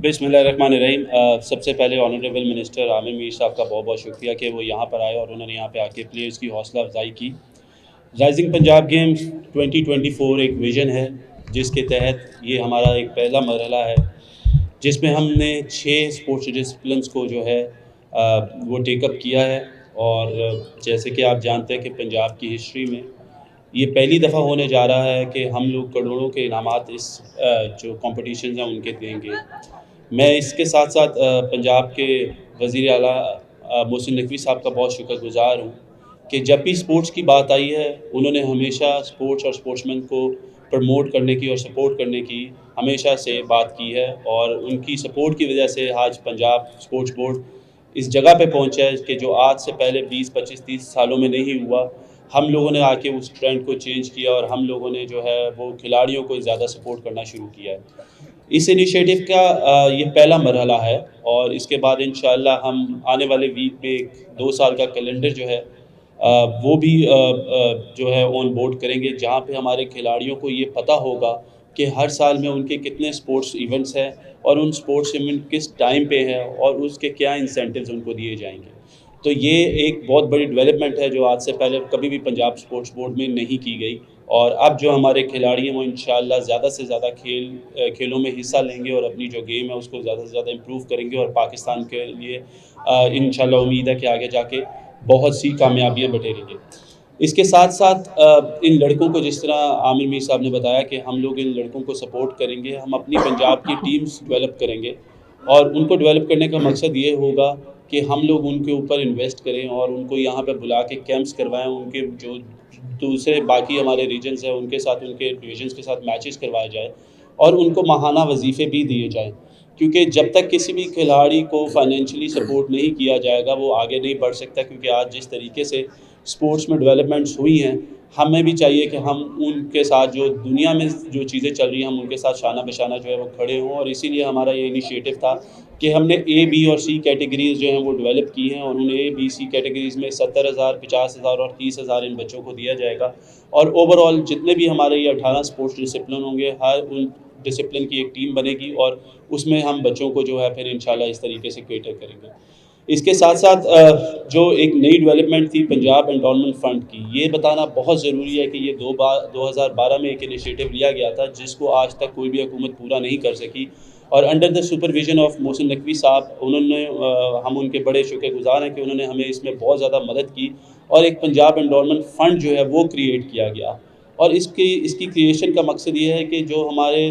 बिस्मिल्लाहिर्रहमानिर्रहीम। सबसे पहले ऑनरेबल मिनिस्टर आमिर मीर साहब का बहुत बहुत शुक्रिया कि वो यहाँ पर आए और उन्होंने यहाँ पे आके प्लेयर्स की हौसला अफजाई की। राइजिंग पंजाब गेम्स 2024 एक विज़न है जिसके तहत ये हमारा एक पहला मरहला है जिसमें हमने 6 स्पोर्ट्स डिसिप्लिन्स को जो है वो टेकअप किया है। और जैसे कि आप जानते हैं कि पंजाब की हिस्ट्री में ये पहली दफ़ा होने जा रहा है कि हम लोग करोड़ों के इनामात इस जो कॉम्पिटिशन हैं उनके देंगे। मैं इसके साथ साथ पंजाब के वज़ीर आला मोहसिन नकवी साहब का बहुत शुक्रगुज़ार हूँ कि जब भी स्पोर्ट्स की बात आई है उन्होंने हमेशा स्पोर्ट्स और स्पोर्ट्समैन को प्रमोट करने की और सपोर्ट करने की हमेशा से बात की है। और उनकी सपोर्ट की वजह से आज पंजाब स्पोर्ट्स बोर्ड इस जगह पे पहुंचा है कि जो आज से पहले 20, 25, 30 सालों में नहीं हुआ। हम लोगों ने आके उस ट्रेंड को चेंज किया और हम लोगों ने जो है वो खिलाड़ियों को ज़्यादा सपोर्ट करना शुरू किया है। इस इनिशिएटिव का ये पहला मरहला है और इसके बाद इंशाअल्लाह हम आने वाले वीक में एक 2 साल का कैलेंडर जो है वो भी जो है ऑन बोर्ड करेंगे, जहाँ पे हमारे खिलाड़ियों को ये पता होगा कि हर साल में उनके कितने स्पोर्ट्स इवेंट्स हैं और उन स्पोर्ट्स इवेंट किस टाइम पे हैं और उसके क्या इंसेंटिव्स उनको दिए जाएंगे। तो ये एक बहुत बड़ी डेवलपमेंट है जो आज से पहले कभी भी पंजाब स्पोर्ट्स बोर्ड में नहीं की गई। और अब जो हमारे खिलाड़ी हैं वो इंशाअल्लाह ज़्यादा से ज़्यादा खेलों में हिस्सा लेंगे और अपनी जो गेम है उसको ज़्यादा से ज़्यादा इम्प्रूव करेंगे और पाकिस्तान के लिए इंशाअल्लाह उम्मीद है कि आगे जाके बहुत सी कामयाबियाँ बटेरेंगे। इसके साथ साथ इन लड़कों को, जिस तरह आमिर मीर साहब ने बताया कि हम लोग इन लड़कों को सपोर्ट करेंगे, हम अपनी पंजाब की टीम्स डेवलप करेंगे और उनको डेवलप करने का मकसद ये होगा कि हम लोग उनके ऊपर इन्वेस्ट करें और उनको यहाँ पे बुला के कैंप्स करवाएं, उनके जो दूसरे बाकी हमारे रीजन्स हैं उनके साथ, उनके डिविजन्स के साथ मैचेस करवाए जाए और उनको माहाना वजीफ़े भी दिए जाएँ। क्योंकि जब तक किसी भी खिलाड़ी को फाइनेंशियली सपोर्ट नहीं किया जाएगा वो आगे नहीं बढ़ सकता। क्योंकि आज जिस तरीके से स्पोर्ट्स में डेवलपमेंट्स हुई हैं, हमें भी चाहिए कि हम उनके साथ जो दुनिया में जो चीज़ें चल रही हैं हम उनके साथ शाना बशाना जो है वो खड़े हों। और इसीलिए हमारा ये इनिशिएटिव था कि हमने ए, बी और सी कैटेगरीज़ जो हैं वो डेवलप की हैं और उन्हें ए, बी, सी कैटेगरीज़ में 70,000, 50,000 और 30,000 इन बच्चों को दिया जाएगा। और ओवरऑल जितने भी हमारे ये 18 स्पोर्ट्स डिसिप्लिन होंगे, हर उन डिसिप्लिन की एक टीम बनेगी और उसमें हम बच्चों को जो है फिर इंशाल्लाह इस तरीके से कैटर करेंगे। इसके साथ साथ जो एक नई डेवलपमेंट थी पंजाब एंडोनमेंट फ़ंड की, ये बताना बहुत ज़रूरी है कि ये 2012 में एक इनिशिएटिव लिया गया था जिसको आज तक कोई भी हुकूमत पूरा नहीं कर सकी। और under the supervision of Mohsin Naqvi साहब, उन्होंने हम उनके बड़े शुक्रगुज़ार हैं कि उन्होंने हमें इसमें बहुत ज़्यादा मदद की और एक पंजाब एंडोनमेंट फ़ंड जो है वो क्रिएट किया गया। और इसकी क्रिएशन का मकसद ये है कि जो हमारे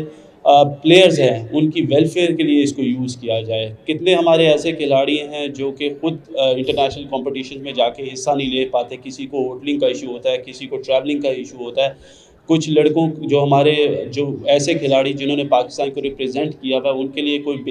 प्लेयर्स हैं उनकी वेलफेयर के लिए इसको यूज़ किया जाए। कितने हमारे ऐसे खिलाड़ी हैं जो कि ख़ुद इंटरनेशनल कॉम्पिटिशन में जाके हिस्सा नहीं ले पाते, किसी को होटलिंग का इशू होता है, किसी को ट्रैवलिंग का इशू होता है। कुछ लड़कों जो हमारे जो ऐसे खिलाड़ी जिन्होंने पाकिस्तान को रिप्रेजेंट किया हुआ, उनके लिए कोई